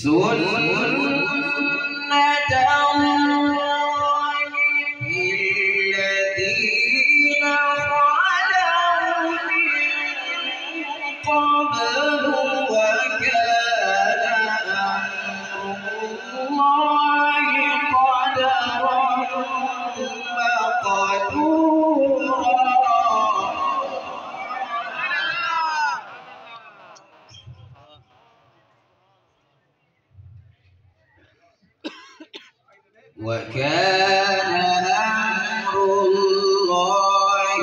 سنة الله في الذين خلوا من قبل وكان أمر الله قدرا مقدورا. وكان أمر الله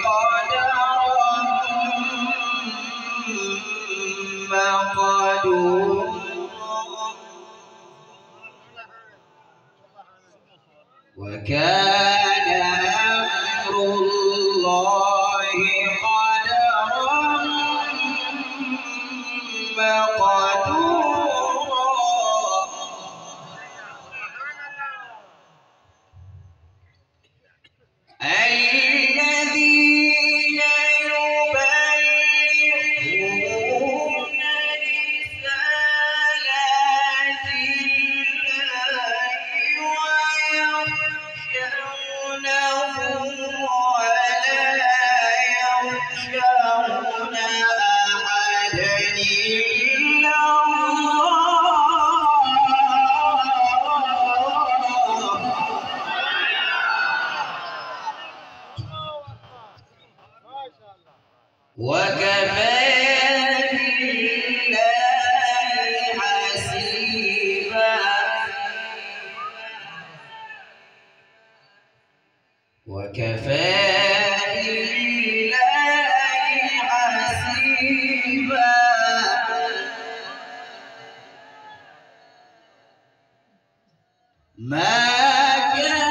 قدرا مقدورا. وكان أمر الله قدرا مقدورا. الذين يبلغون رسالات الله ويخشونه ولا يخشون أحدا إلا وكفى بالله حسيبا. وكفى بالله حسيبا. ما كان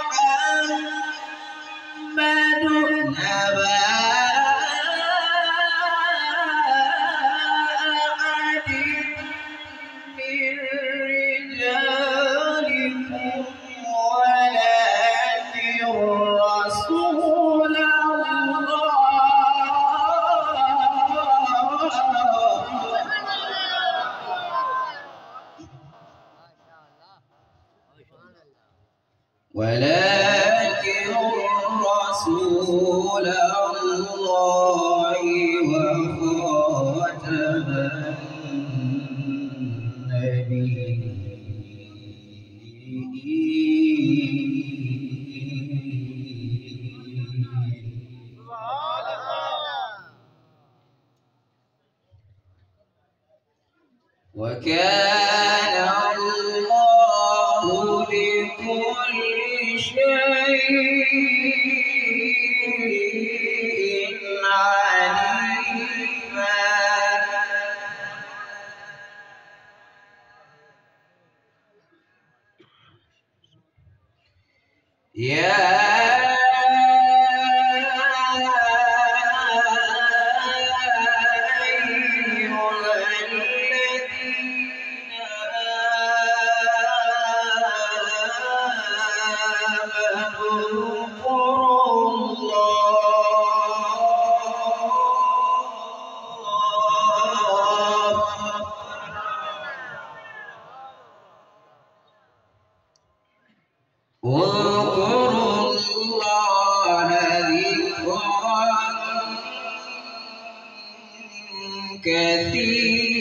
محمد نبا أحد من رجالكم ولكن رسول الله ولكن رسول الله وخاتم النبيين. وكان الله بكل شيء عليما. يا اذكروا الله ذكرا كثيرا.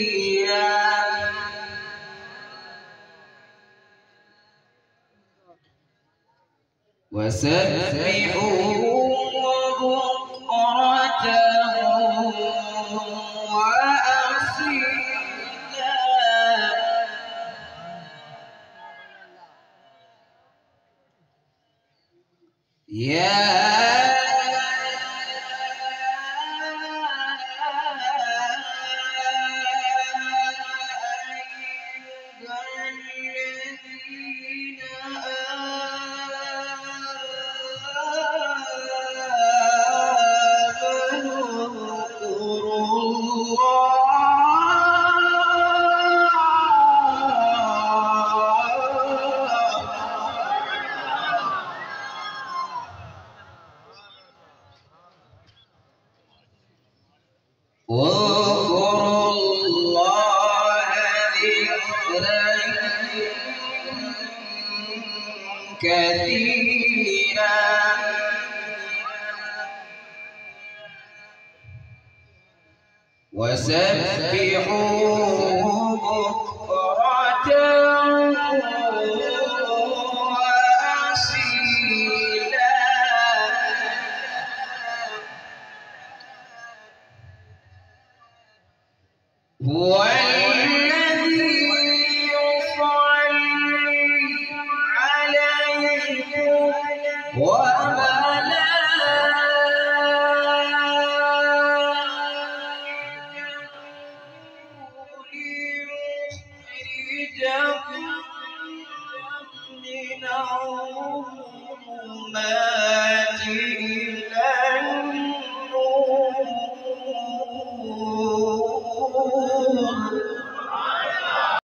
وسبحوه بكرة وأصيلا. يا واذكروا الله وسبحوه بكرة وأصيلا هو